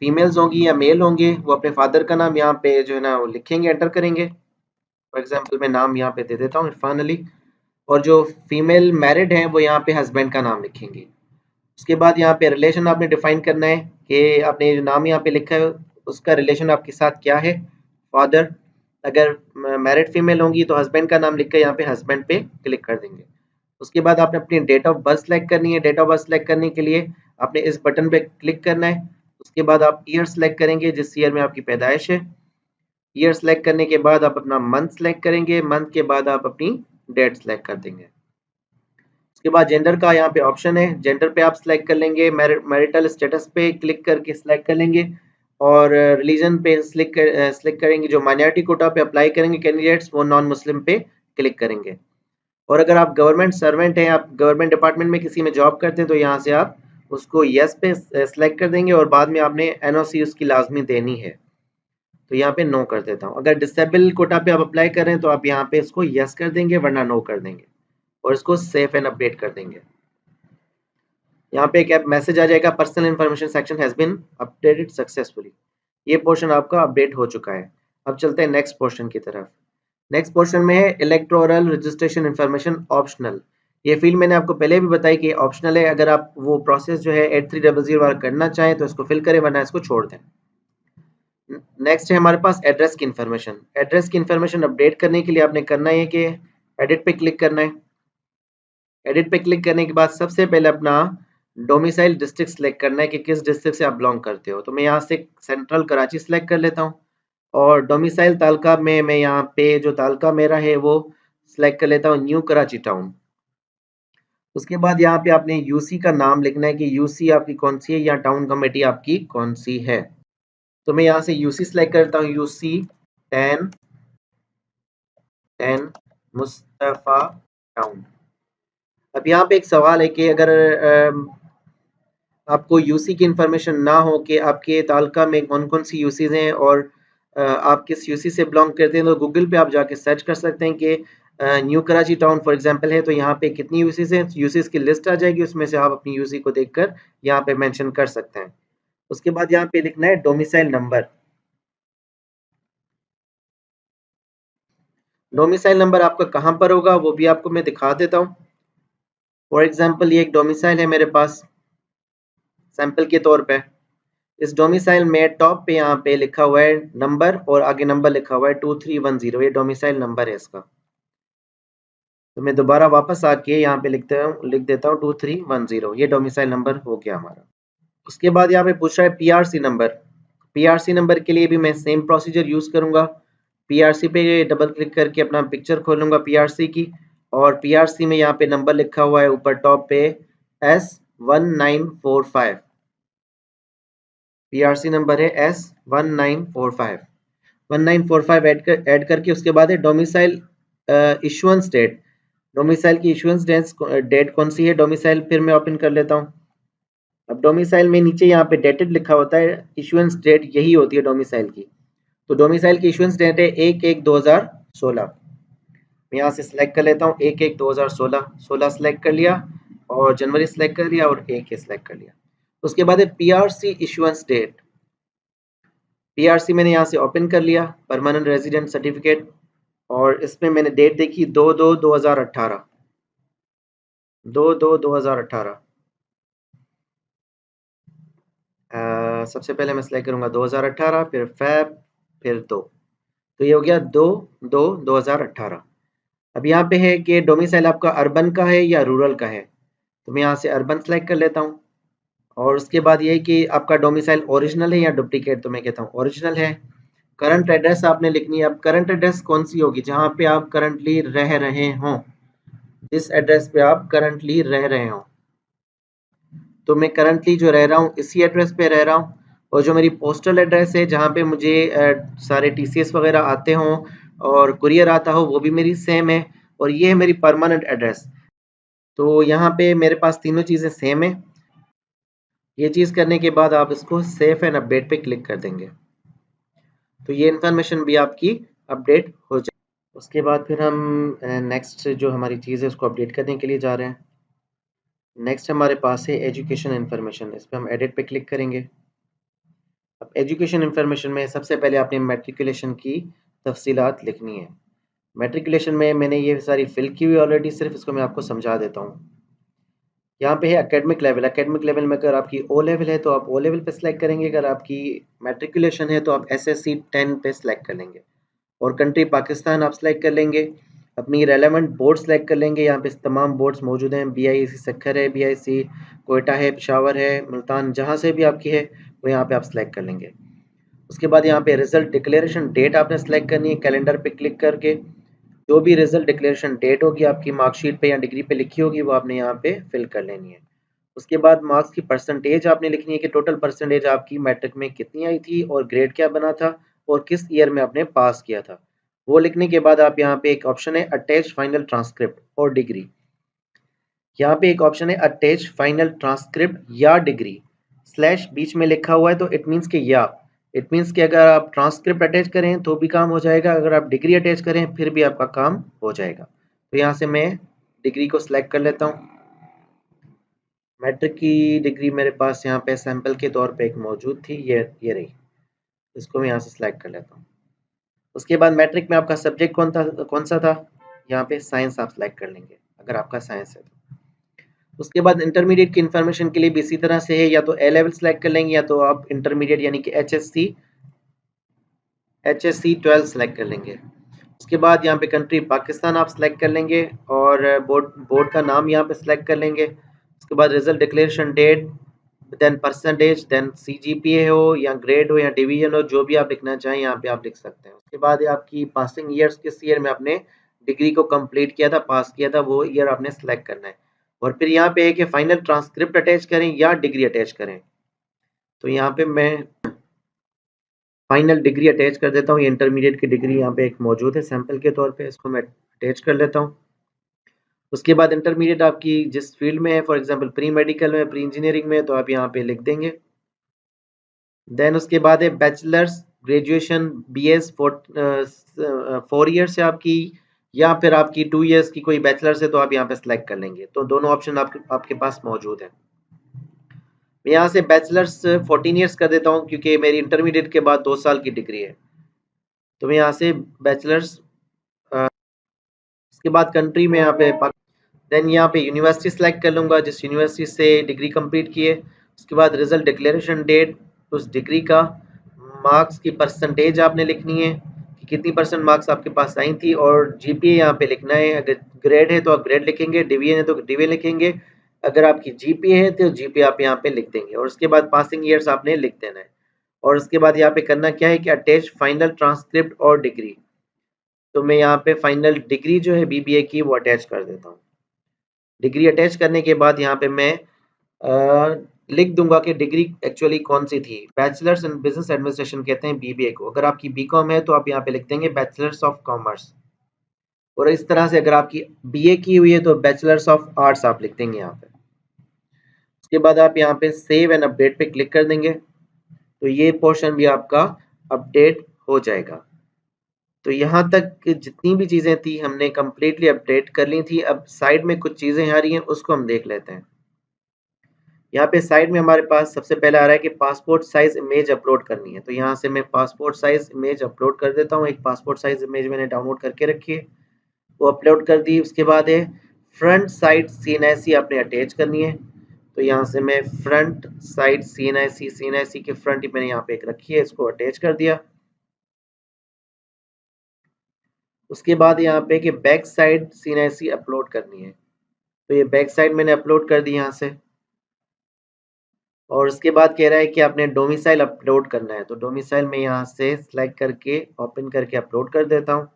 फीमेल्स होंगी या मेल होंगे वो अपने फादर का नाम यहाँ पे जो है ना वो लिखेंगे, एंटर करेंगे। फॉर एग्जाम्पल मैं नाम यहाँ पे दे देता हूँ इरफान अली, और जो फीमेल मैरिड हैं वो यहाँ पे हस्बैंड का नाम लिखेंगे। उसके बाद यहाँ पे रिलेशन आपने डिफाइन करना है कि आपने जो नाम यहाँ पे लिखा है उसका रिलेशन आपके साथ क्या है, फादर। अगर मैरिड फीमेल होंगी तो हस्बैंड का नाम लिख कर यहाँ पे हस्बैंड पे क्लिक कर देंगे। उसके बाद आपने अपनी डेट ऑफ बर्थ सेलेक्ट करनी है। डेट ऑफ बर्थ सेलेक्ट करने के लिए आपने इस बटन पे क्लिक करना है। उसके बाद आप ईयर सेलेक्ट करेंगे, जिस ईयर में आपकी पैदाइश है। ईयर सेलेक्ट करने के बाद आप अपना मंथ सेलेक्ट करेंगे, मंथ के बाद आप अपनी डेट सेलेक्ट कर देंगे। उसके बाद जेंडर का यहाँ पे ऑप्शन है, जेंडर पे आप सिलेक्ट कर लेंगे। मैरिटल स्टेटस पे क्लिक करके सिलेक्ट कर लेंगे, और रिलीजन पे सिलेक्ट करेंगे। जो माइनॉरिटी कोटा पे अप्लाई करेंगे कैंडिडेट्स वो नॉन मुस्लिम पे क्लिक करेंगे। और अगर आप गवर्नमेंट सर्वेंट हैं, आप गवर्नमेंट डिपार्टमेंट में किसी में जॉब करते हैं तो यहाँ से आप उसको यस पे सिलेक्ट कर देंगे, और बाद में आपने एनओसी उसकी लाजमी देनी है, तो यहाँ पे नो कर देता हूँ। अगर डिसेबल कोटा पे आप अप्लाई कर रहे हैं तो आप यहाँ पे इसको यस कर देंगे, वरना नो कर देंगे, और इसको सेव एंड अपडेट कर देंगे। यहाँ पे एक मैसेज आ जाएगा, personal information section has been updated successfully. ये पोर्शन आपका अपडेट हो चुका है। अब चलते हैं नेक्स्ट पोर्शन की तरफ। नेक्स्ट पोर्शन में है इलेक्टोरल रजिस्ट्रेशन इन्फॉर्मेशन ऑप्शनल। ये फील्ड मैंने आपको पहले भी बताई कि ऑप्शनल है। अगर आप वो प्रोसेस जो है 8300 वाला करना चाहें तो इसको फिल करें, वरना इसको छोड़ दें। नेक्स्ट है हमारे पास एड्रेस की इन्फॉर्मेशन। एड्रेस की इन्फॉर्मेशन अपडेट करने के लिए आपने करना है कि एडिट पे क्लिक करना है। एडिट पे क्लिक करने के बाद सबसे पहले अपना डोमिसाइल डिस्ट्रिक्ट सेलेक्ट करना है कि किस डिस्ट्रिक्ट से आप बिलोंग करते हो। तो मैं यहाँ से सेंट्रल कराची सेलेक्ट कर लेता हूँ, और डोमिसाइल तालका में मैं यहाँ पे जो तालका मेरा है वो सिलेक्ट कर लेता हूँ, न्यू कराची टाउन। उसके बाद यहाँ पे आपने यूसी का नाम लिखना है कि यूसी आपकी कौन सी है या टाउन कमेटी आपकी कौन सी है। तो मैं यहाँ से यूसी सिलेक्ट करता हूँ, यूसी 10 मुस्तफा टाउन। अब यहाँ पे एक सवाल है कि अगर आपको यूसी की इंफॉर्मेशन ना हो कि आपके तालका में कौन कौन सी यूसीज हैं और आप किस यूसी से बिलोंग करते हैं, तो गूगल पे आप जाके सर्च कर सकते हैं कि new Karachi town for example है तो यहाँ पे कितनी यूसीज हैं। यूसीज की लिस्ट आ जाएगी, उसमें से आप अपनी यूसी को देखकर यहाँ पे मेंशन कर सकते हैं। उसके बाद यहाँ पे लिखना है डोमिसाइल नंबर। डोमिसाइल नंबर आपका कहाँ पर होगा वो भी आपको मैं दिखा देता हूँ। फॉर एग्जाम्पल ये एक डोमिसाइल है मेरे पास, सैंपल के तौर पे। इस डोमिसाइल में टॉप पे यहाँ पे लिखा हुआ है नंबर, और आगे नंबर लिखा हुआ है 2310। ये डोमिसाइल नंबर है इसका। तो मैं दोबारा वापस आके यहाँ पे लिख देता हूँ 2310। ये डोमिसाइल नंबर हो गया हमारा। उसके बाद यहाँ पे पूछ रहा है पीआरसी नंबर। पीआरसी नंबर के लिए भी मैं सेम प्रोसीजर यूज करूंगा। पीआरसी पे डबल क्लिक करके अपना पिक्चर खोलूंगा पीआरसी की, और पीआरसी में यहाँ पे नंबर लिखा हुआ है ऊपर टॉप पे S1945। पीआरसी नंबर है S1945। 1945 ऐड करके उसके बाद है डोमिसाइल इशुएंस डेट। डोमिसाइल की इशुएंस डेट कौन सी है डोमिसाइल, फिर मैं ओपन कर लेता हूँ। अब डोमिसाइल में नीचे यहाँ पे डेटेड लिखा होता है, इशुएंस डेट यही होती है डोमिसाइल की। तो डोमिसाइल की इशुएंस डेट है 1/1/2016। मैं यहाँ से सिलेक्ट कर लेता हूँ 1/1/2016। 16 सेलेक्ट कर लिया, और जनवरी सेलेक्ट कर लिया, और 1 सेलेक्ट कर लिया। उसके बाद है पीआरसी इशुएंस डेट। पीआरसी मैंने यहाँ से ओपन कर लिया, परमानेंट रेजिडेंट सर्टिफिकेट, और इसमें मैंने डेट देखी 2/2/2018। 2/2/2018। सबसे पहले मैं सिलेक्ट करूंगा 2018, फिर फैब, फिर 2। तो ये हो गया 2/2/2018। अब यहाँ पे है कि डोमिसाइल आपका अर्बन का है या रूरल का है, तो मैं यहाँ से अर्बन सेलेक्ट कर लेता हूँ। और उसके बाद ये है कि आपका डोमिसाइल ओरिजिनल है या डुप्लीकेट, तो मैं कहता हूँ ओरिजिनल है। करंट एड्रेस आपने लिखनी है। अब करंट एड्रेस कौन सी होगी, जहाँ पे आप करंटली रह रहे हों, जिस एड्रेस पे आप करंटली रह रहे हों। तो मैं करंटली जो रह रहा हूँ इसी एड्रेस पे रह रहा हूँ, और जो मेरी पोस्टल एड्रेस है जहाँ पे मुझे सारे टीसीएस वगैरह आते हों, और कुरियर आता हो वो भी मेरी सेम है, और ये है मेरी परमानेंट एड्रेस। तो यहाँ पे मेरे पास तीनों चीज़ें सेम है। ये चीज़ करने के बाद आप इसको सेव एंड अपडेट पे क्लिक कर देंगे, तो ये इन्फॉर्मेशन भी आपकी अपडेट हो जाए। उसके बाद फिर हम नेक्स्ट जो हमारी चीज़ है उसको अपडेट करने के लिए जा रहे हैं। नेक्स्ट हमारे पास है एजुकेशन इन्फॉर्मेशन, इस पर हम एडिट पे क्लिक करेंगे। अब एजुकेशन इन्फॉर्मेशन में सबसे पहले आपने मैट्रिकुलेशन की तफसीलात लिखनी है। मैट्रिकुलेशन में मैंने ये सारी फिल की हुई ऑलरेडी, सिर्फ इसको मैं आपको समझा देता हूँ। यहाँ पे है एकेडमिक लेवल। एकेडमिक लेवल में अगर आपकी ओ लेवल है तो आप ओ लेवल पे सिलेक्ट करेंगे, अगर आपकी मैट्रिकुलेशन है तो आप एसएससी 10 पे सिलेक्ट कर लेंगे, और कंट्री पाकिस्तान आप सिलेक्ट कर लेंगे। अपनी रेलेवेंट बोर्ड सेलेक्ट कर लेंगे, यहाँ पे तमाम बोर्ड्स मौजूद हैं, BIC सक्खर है, BIC कोयटा है, पेशावर है, मुल्तान, जहाँ से भी आपकी है वो यहाँ पे आप सिलेक्ट कर लेंगे। उसके बाद यहाँ पे रिजल्ट डिक्लेरेशन डेट आपने सेलेक्ट करनी है, कैलेंडर पे क्लिक करके जो भी रिजल्ट डिक्लेरेशन डेट होगी आपकी मार्कशीट पे या डिग्री पे लिखी होगी वो आपने यहाँ पे फिल कर लेनी है। उसके बाद मार्क्स की परसेंटेज आपने लिखनी है कि टोटल परसेंटेज आपकी मैट्रिक में कितनी आई थी और ग्रेड क्या बना था और किस ईयर में आपने पास किया था। वो लिखने के बाद आप यहाँ पे एक ऑप्शन है अटैच फाइनल ट्रांसक्रिप्ट और डिग्री, यहाँ पे एक ऑप्शन है अटैच फाइनल ट्रांसक्रिप्ट या डिग्री, स्लैश बीच में लिखा हुआ है तो इट मीन्स कि या, इट मीन्स कि अगर आप ट्रांसक्रिप्ट अटैच करें तो भी काम हो जाएगा, अगर आप डिग्री अटैच करें फिर भी आपका काम हो जाएगा। तो यहाँ से मैं डिग्री को सिलेक्ट कर लेता हूँ। मैट्रिक की डिग्री मेरे पास यहाँ पे सैंपल के तौर पे एक मौजूद थी, ये रही, इसको मैं यहाँ से सिलेक्ट कर लेता हूँ। उसके बाद मैट्रिक में आपका सब्जेक्ट कौन सा था, यहाँ पे साइंस आप सिलेक्ट कर लेंगे अगर आपका साइंस है तो। उसके बाद इंटरमीडिएट की इन्फॉर्मेशन के लिए भी इसी तरह से है, या तो ए लेवल सेलेक्ट कर लेंगे या तो आप इंटरमीडिएट यानी कि HSC 12 सेलेक्ट कर लेंगे। उसके बाद यहाँ पे कंट्री पाकिस्तान आप सेलेक्ट कर लेंगे और बोर्ड बोर्ड का नाम यहाँ पे सेलेक्ट कर लेंगे। उसके बाद result declaration date, then percentage, then CGPA हो या ग्रेड हो या डिवीजन हो, जो भी आप लिखना चाहें यहाँ पे आप लिख सकते हैं। उसके बाद आपकी पासिंग ईयर्स, किस ईयर में आपने डिग्री को कंप्लीट किया था, पास किया था, वो ईयर आपने सेलेक्ट करना है। और फिर यहाँ पे है कि फाइनल ट्रांसक्रिप्ट अटैच करें या डिग्री अटैच करें, तो यहाँ पे मैं फाइनल डिग्री अटैच कर देता हूँ। ये इंटरमीडिएट की डिग्री यहाँ पे एक मौजूद है सैंपल के तौर पे, इसको मैं अटैच कर लेता हूँ। उसके बाद इंटरमीडिएट आपकी जिस फील्ड में है, फॉर एग्जांपल प्री मेडिकल में, प्री इंजीनियरिंग में, तो आप यहाँ पे लिख देंगे। देन उसके बाद है बैचलर्स ग्रेजुएशन BS 4 ईयर्स है आपकी, या फिर आपकी 2 ईयर्स की कोई बैचलर्स है तो आप यहाँ पे सिलेक्ट कर लेंगे, तो दोनों ऑप्शन आपके पास मौजूद है। मैं यहाँ से बैचलर्स 14 ईयर्स कर देता हूँ क्योंकि मेरी इंटरमीडिएट के बाद 2 साल की डिग्री है, तो मैं यहाँ से बैचलर्स। उसके बाद कंट्री में यहाँ पे देन यहाँ पे यूनिवर्सिटी सेलेक्ट कर लूँगा जिस यूनिवर्सिटी से डिग्री कंप्लीट की है। उसके बाद रिजल्ट डिक्लेरेशन डेट, उस डिग्री का, मार्क्स की परसेंटेज आपने लिखनी है कि कितनी परसेंट मार्क्स आपके पास आई थी, और GPA यहाँ पे लिखना है। अगर ग्रेड है तो आप ग्रेड लिखेंगे, डिवीजन है तो डिवीजन लिखेंगे, अगर आपकी GPA है तो GPA आप यहाँ पे लिख देंगे, और उसके बाद पासिंग ईयर्स आपने लिख देना है। और उसके बाद यहाँ पे करना क्या है कि अटैच फाइनल ट्रांसक्रिप्ट और डिग्री, तो मैं यहाँ पे फाइनल डिग्री जो है BBA की वो अटैच कर देता हूँ। डिग्री अटैच करने के बाद यहाँ पे मैं लिख दूंगा कि डिग्री एक्चुअली कौन सी थी। बैचलर्स इन बिजनेस एडमिनिस्ट्रेशन कहते हैं BBA को, अगर आपकी BCom है तो आप यहाँ पे लिख देंगे बैचलर्स ऑफ कॉमर्स, और इस तरह से अगर आपकी BA की हुई है तो बैचलर्स ऑफ आर्ट्स आप लिख देंगे यहाँ पे। उसके बाद आप यहाँ पे सेव एंड अपडेट पे क्लिक कर देंगे, तो ये पोर्शन भी आपका अपडेट हो जाएगा। तो यहाँ तक जितनी भी चीज़ें थी हमने कम्प्लीटली अपडेट कर ली थी। अब साइड में कुछ चीज़ें आ रही हैं उसको हम देख लेते हैं। यहाँ पे साइड में हमारे पास सबसे पहले आ रहा है कि पासपोर्ट साइज इमेज अपलोड करनी है, तो यहाँ से मैं पासपोर्ट साइज इमेज अपलोड कर देता हूँ। एक पासपोर्ट साइज इमेज मैंने डाउनलोड करके रखी है, वो अपलोड कर दी। उसके बाद है फ्रंट साइड CNIC आपने अटैच करनी है, तो यहाँ से मैं फ्रंट साइड CNIC के फ्रंट मैंने यहाँ पे एक रखी है, इसको अटैच कर दिया। उसके बाद यहाँ पे कि बैक साइड CNIC अपलोड करनी है, तो ये बैक साइड मैंने अपलोड कर दी यहाँ से। और उसके बाद कह रहा है कि आपने डोमिसाइल अपलोड करना है, तो डोमिसाइल में यहाँ से सिलेक्ट करके ओपन करके अपलोड कर देता हूँ।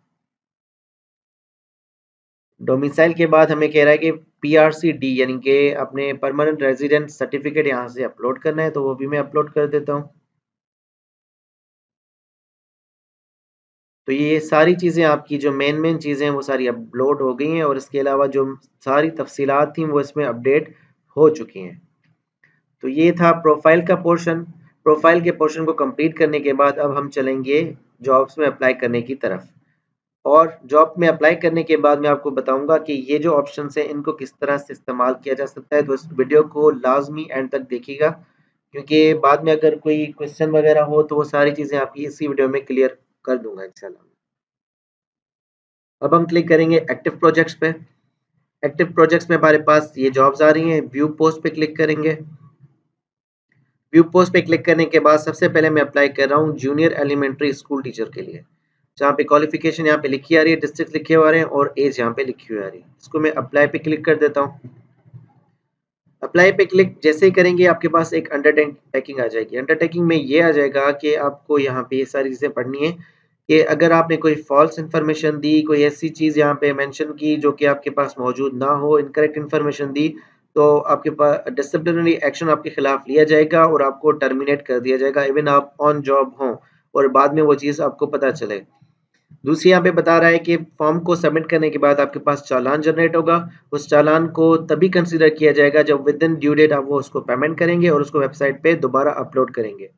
डोमिसाइल के बाद हमें कह रहा है कि PRCD यानी कि अपने परमानेंट रेजिडेंट सर्टिफिकेट यहाँ से अपलोड करना है, तो वो भी मैं अपलोड कर देता हूँ। तो ये सारी चीज़ें आपकी जो मेन चीज़ें हैं वो सारी अपलोड हो गई हैं और इसके अलावा जो सारी तफसीलात थी वो इसमें अपडेट हो चुकी हैं। तो ये था प्रोफाइल का पोर्शन। प्रोफाइल के पोर्शन को कंप्लीट करने के बाद अब हम चलेंगे जॉब्स में अप्लाई करने की तरफ। और जॉब में अप्लाई करने के बाद मैं आपको बताऊंगा कि ये जो ऑप्शंस हैं इनको किस तरह से इस्तेमाल किया जा सकता है। तो इस वीडियो को लाजमी एंड तक देखिएगा, क्योंकि बाद में अगर कोई क्वेश्चन वगैरह हो तो वो सारी चीज़ें आपकी इसी वीडियो में क्लियर कर दूंगा इंशाल्लाह। अब हम क्लिक करेंगे एक्टिव प्रोजेक्ट्स पे। एक्टिव प्रोजेक्ट्स में हमारे पास ये जॉब्स आ रही हैं। व्यू पोस्ट पे क्लिक करेंगे। व्यू पोस्ट पे क्लिक करने के बाद सबसे पहले मैं अप्लाई कर रहा हूँ जूनियर एलिमेंट्री स्कूल टीचर के लिए, जहाँ पे क्वालिफिकेशन यहाँ पे लिखी आ रही है, डिस्ट्रिक्ट लिखे हुए आ रहे हैं और एज यहाँ पे लिखी हुई आ रही है। इसको मैं अप्लाई पे क्लिक कर देता हूँ। अप्लाई पे क्लिक जैसे ही करेंगे आपके पास एक अंडरटेकिंग आ जाएगी। अंडरटेकिंग में ये आ जाएगा कि आपको यहाँ पे ये सारी चीज़ें पढ़नी है कि अगर आपने कोई फॉल्स इन्फॉर्मेशन दी, कोई ऐसी चीज़ यहाँ पे मेंशन की जो कि आपके पास मौजूद ना हो, इनकरेक्ट इन्फॉर्मेशन दी, तो आपके पास डिसिप्लिनरी एक्शन आपके खिलाफ लिया जाएगा और आपको टर्मिनेट कर दिया जाएगा, इवन आप ऑन जॉब हों और बाद में वो चीज़ आपको पता चले। दूसरी यहाँ पे बता रहा है कि फॉर्म को सबमिट करने के बाद आपके पास चालान जनरेट होगा। उस चालान को तभी कंसीडर किया जाएगा जब विद इन ड्यू डेट आप वो उसको पेमेंट करेंगे और उसको वेबसाइट पे दोबारा अपलोड करेंगे।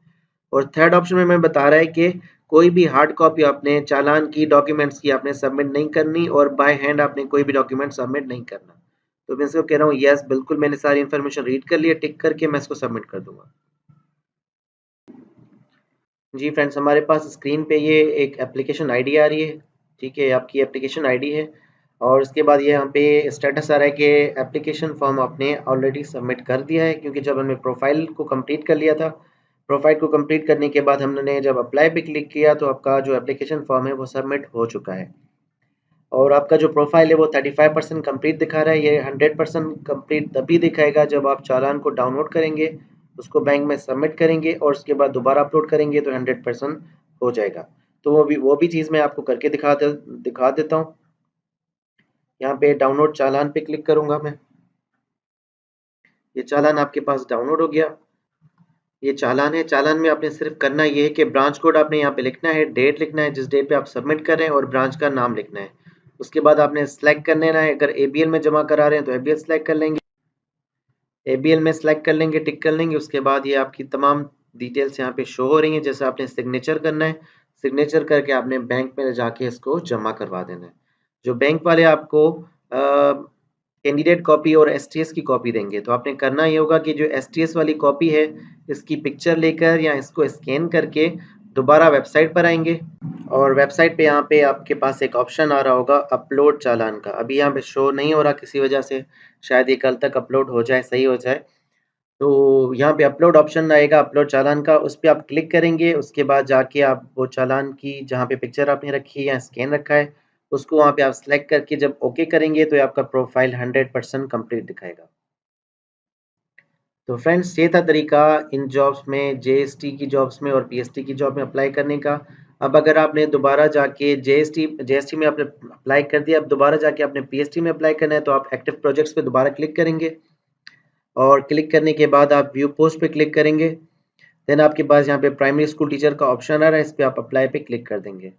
और थर्ड ऑप्शन में मैं बता रहा है कि कोई भी हार्ड कॉपी आपने चालान की, डॉक्यूमेंट्स की आपने सबमिट नहीं करनी और बाय हैंड आपने कोई भी डॉक्यूमेंट सबमिट नहीं करना। तो मैं इसको कह रहा हूँ यस, बिल्कुल मैंने सारी इन्फॉर्मेशन रीड कर लिया, टिक करके मैं इसको सबमिट कर दूंगा। जी फ्रेंड्स, हमारे पास स्क्रीन पे ये एक एप्लीकेशन आईडी आ रही है। ठीक है, आपकी एप्लीकेशन आईडी है और इसके बाद ये यहाँ पे स्टेटस आ रहा है कि एप्लीकेशन फॉर्म आपने ऑलरेडी सबमिट कर दिया है, क्योंकि जब हमने प्रोफाइल को कंप्लीट कर लिया था। प्रोफाइल को कंप्लीट करने के बाद हमने जब अप्लाई पे क्लिक किया तो आपका जो एप्लीकेशन फॉर्म है वो सबमिट हो चुका है और आपका जो प्रोफाइल है वो 35% कंप्लीट दिखा रहा है। ये 100% कंप्लीट तभी दिखाएगा जब आप चालान को डाउनलोड करेंगे, उसको बैंक में सबमिट करेंगे और उसके बाद दोबारा अपलोड करेंगे तो 100% हो जाएगा। तो वो भी चीज़ मैं आपको करके दिखा देता हूँ। यहाँ पे डाउनलोड चालान पे क्लिक करूंगा मैं। ये चालान आपके पास डाउनलोड हो गया। ये चालान है। चालान में आपने सिर्फ करना ये है कि ब्रांच कोड आपने यहाँ पे लिखना है, डेट लिखना है जिस डेट पे आप सबमिट कर रहे हैं और ब्रांच का नाम लिखना है। उसके बाद आपने सेलेक्ट कर लेना है। अगर एबीएल में जमा करा रहे हैं तो एबीएल सेलेक्ट कर लेंगे। एबीएल में सेलेक्ट कर लेंगे, टिक कर लेंगे। उसके बाद ये आपकी तमाम डिटेल्स यहाँ पे शो हो रही हैं। जैसे आपने सिग्नेचर करना है, सिग्नेचर करके आपने बैंक में जाके इसको जमा करवा देना है। जो बैंक वाले आपको कैंडिडेट कॉपी और एसटीएस की कॉपी देंगे, तो आपने करना ये होगा कि जो एसटीएस वाली कॉपी है इसकी पिक्चर लेकर या इसको स्कैन करके दोबारा वेबसाइट पर आएंगे और वेबसाइट पे यहाँ पे आपके पास एक ऑप्शन आ रहा होगा अपलोड चालान का। अभी यहाँ पे शो नहीं हो रहा किसी वजह से, शायद ये कल तक अपलोड हो जाए, सही हो जाए। तो यहाँ पे अपलोड ऑप्शन आएगा अपलोड चालान का, उस पर आप क्लिक करेंगे। उसके बाद जाके आप वो चालान की जहाँ पे पिक्चर आपने रखी है या स्कैन रखा है उसको वहाँ पे आप सेलेक्ट करके जब ओके करेंगे तो आपका प्रोफाइल 100% कंप्लीट दिखाएगा। तो फ्रेंड्स, ये था तरीका इन जॉब्स में, जेएसटी की जॉब्स में और पीएसटी की जॉब में अप्लाई करने का। अब अगर आपने दोबारा जाके जेएसटी में आपने अप्लाई कर दिया, अब दोबारा जाके आपने पीएसटी में अप्लाई करना है तो आप एक्टिव प्रोजेक्ट्स पे दोबारा क्लिक करेंगे और क्लिक करने के बाद आप व्यू पोस्ट पे क्लिक करेंगे। देन आपके पास यहाँ पे प्राइमरी स्कूल टीचर का ऑप्शन आ रहा है, इस पे आप अप्लाई पे क्लिक कर देंगे।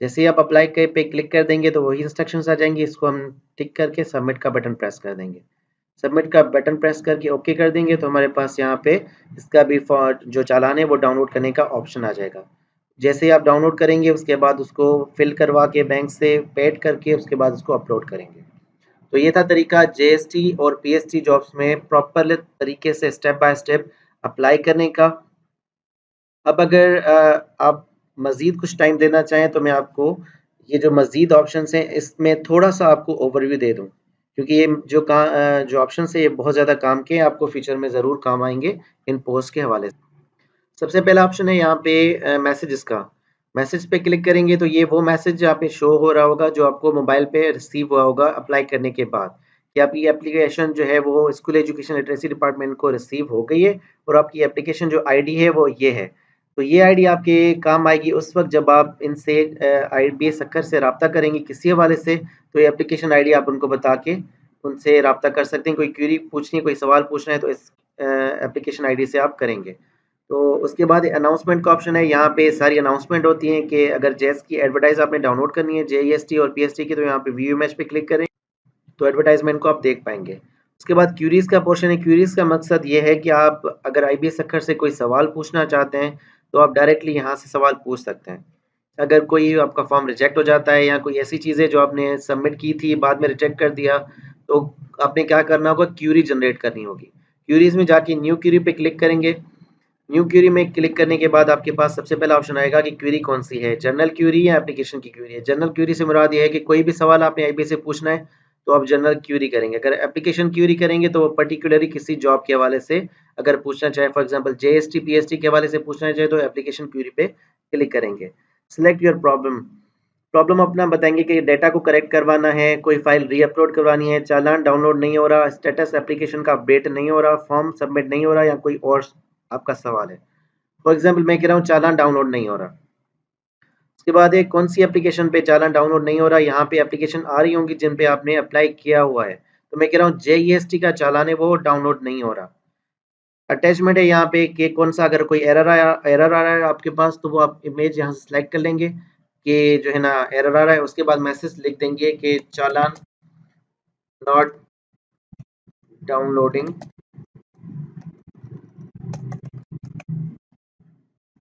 जैसे ही आप अप्लाई पे क्लिक कर देंगे तो वही इंस्ट्रक्शंस आ जाएंगी। इसको हम टिक करके सबमिट का बटन प्रेस कर देंगे। सबमिट का बटन प्रेस करके ओके कर देंगे तो हमारे पास यहाँ पे इसका भी जो चालान है वो डाउनलोड करने का ऑप्शन आ जाएगा। जैसे ही आप डाउनलोड करेंगे उसके बाद उसको फिल करवा के बैंक से पेड करके उसके बाद उसको अपलोड करेंगे। तो ये था तरीका जेएसटी और पीएसटी जॉब्स में प्रॉपर तरीके से स्टेप बाय स्टेप अप्लाई करने का। अब अगर आप मज़ीद कुछ टाइम देना चाहें तो मैं आपको ये जो मज़ीद ऑप्शंस हैं इसमें थोड़ा सा आपको ओवरव्यू दे दूं, क्योंकि ये जो ऑप्शंस है ये बहुत ज़्यादा काम के हैं, आपको फ्यूचर में ज़रूर काम आएंगे इन पोस्ट के हवाले से। सबसे पहला ऑप्शन है यहाँ पे मैसेजेस का। मैसेज पे क्लिक करेंगे तो ये वो मैसेज यहाँ पे शो हो रहा होगा जो आपको मोबाइल पे रिसीव हुआ होगा अप्लाई करने के बाद, कि आपकी एप्लीकेशन जो है वो स्कूल एजुकेशन लिटरेसी डिपार्टमेंट को रिसीव हो गई है और आपकी एप्लीकेशन जो आईडी है वो ये है। तो ये आईडी आपके काम आएगी उस वक्त जब आप इनसे IBA सक्कर से रब्ता करेंगे किसी हवाले से। तो ये एप्लीकेशन आईडी आप उनको बता के उनसे रब्ता कर सकते हैं। कोई क्वेरी पूछनी है, कोई सवाल पूछना है तो इस एप्लीकेशन आईडी से आप करेंगे। तो उसके बाद अनाउंसमेंट का ऑप्शन है, यहाँ पे सारी अनाउंसमेंट होती हैं कि अगर जेएस की एडवर्टाइज आपने डाउनलोड करनी है, जेईएसटी और पीएसटी की, तो यहाँ पे व्यू इमेज पे क्लिक करें तो एडवर्टाइजमेंट को आप देख पाएंगे। उसके बाद क्यूरीज का पोर्शन है। क्यूरीज का मकसद ये है कि आप अगर आईबीएस अखर से कोई सवाल पूछना चाहते हैं तो आप डायरेक्टली यहाँ से सवाल पूछ सकते हैं। अगर कोई आपका फॉर्म रिजेक्ट हो जाता है या कोई ऐसी चीज़ें जो आपने सबमिट की थी बाद में रिजेक्ट कर दिया, तो आपने क्या करना होगा, क्यूरी जनरेट करनी होगी। क्यूरीज में जाके न्यू क्यूरी पे क्लिक करेंगे। न्यू क्यूरी में क्लिक करने के बाद आपके पास सबसे पहला ऑप्शन आएगा कि क्यूरी कौन सी है, जनरल क्यूरी या एप्लीकेशन की क्यूरी है। जनरल क्यूरी से मुराद ये है कि कोई भी सवाल आपने आईबीएस से पूछना है तो आप जनरल क्यूरी करेंगे। अगर एप्लीकेशन क्यूरी करेंगे तो वो पर्टिकुलरली किसी जॉब के हवाले से अगर पूछना चाहे, फॉर एग्जांपल जेएसटी पीएसटी के हवाले से पूछना चाहे, तो एप्लीकेशन क्यूरी पे क्लिक करेंगे। Select your problem. प्रॉब्लम अपना बताएंगे कि डेटा को करेक्ट करवाना है, कोई फाइल रीअपलोड करवानी है, चालान डाउनलोड नहीं हो रहा, स्टेटस एप्लीकेशन का अपडेट नहीं हो रहा, फॉर्म सबमिट नहीं हो रहा, या कोई और आपका सवाल है। फॉर एग्जाम्पल मैं कह रहा हूँ चालान डाउनलोड नहीं हो रहा। उसके बाद एक कौन सी एप्लीकेशन पे चालान डाउनलोड नहीं हो रहा, यहाँ पे एप्लीकेशन आ रही होंगी जिन पे आपने अप्लाई किया हुआ है। तो मैं कह रहा हूँ जेईएसटी का चालान है वो डाउनलोड नहीं हो रहा। अटैचमेंट है यहाँ पे कि कौन सा, अगर कोई एरर आ रहा है आपके पास तो वो आप इमेज यहाँ से सिलेक्ट कर लेंगे कि जो है ना एरर आ रहा है। उसके बाद मैसेज लिख देंगे कि challan not downloading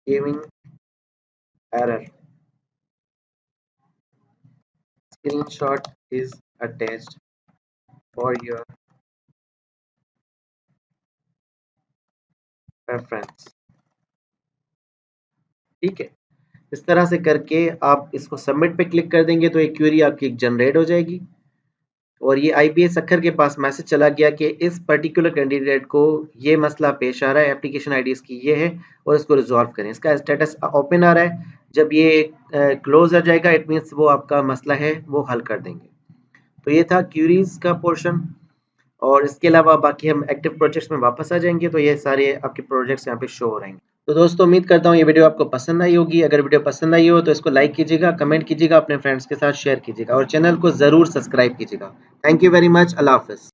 giving error, screenshot is attached for your reference. ठीक है, इस तरह से करके आप इसको सबमिट पे क्लिक कर देंगे तो एक क्वेरी आपकी जनरेट हो जाएगी और ये आईबीएस अखर के पास मैसेज चला गया कि इस पर्टिकुलर कैंडिडेट को ये मसला पेश आ रहा है, एप्लीकेशन आईडी इसकी ये है और इसको रिजॉल्व करें। इसका स्टेटस ओपन आ रहा है, जब ये क्लोज आ जाएगा इट मीन्स वो आपका मसला है वो हल कर देंगे। तो ये था क्यूरीज का पोर्शन, और इसके अलावा बाकी हम एक्टिव प्रोजेक्ट्स में वापस आ जाएंगे तो ये सारे आपके प्रोजेक्ट्स यहाँ पे शो हो रहेंगे। तो दोस्तों उम्मीद करता हूँ ये वीडियो आपको पसंद आई होगी। अगर वीडियो पसंद आई हो तो इसको लाइक कीजिएगा, कमेंट कीजिएगा, अपने फ्रेंड्स के साथ शेयर कीजिएगा और चैनल को ज़रूर सब्सक्राइब कीजिएगा। Thank you very much. अल्लाह हाफ़िज़।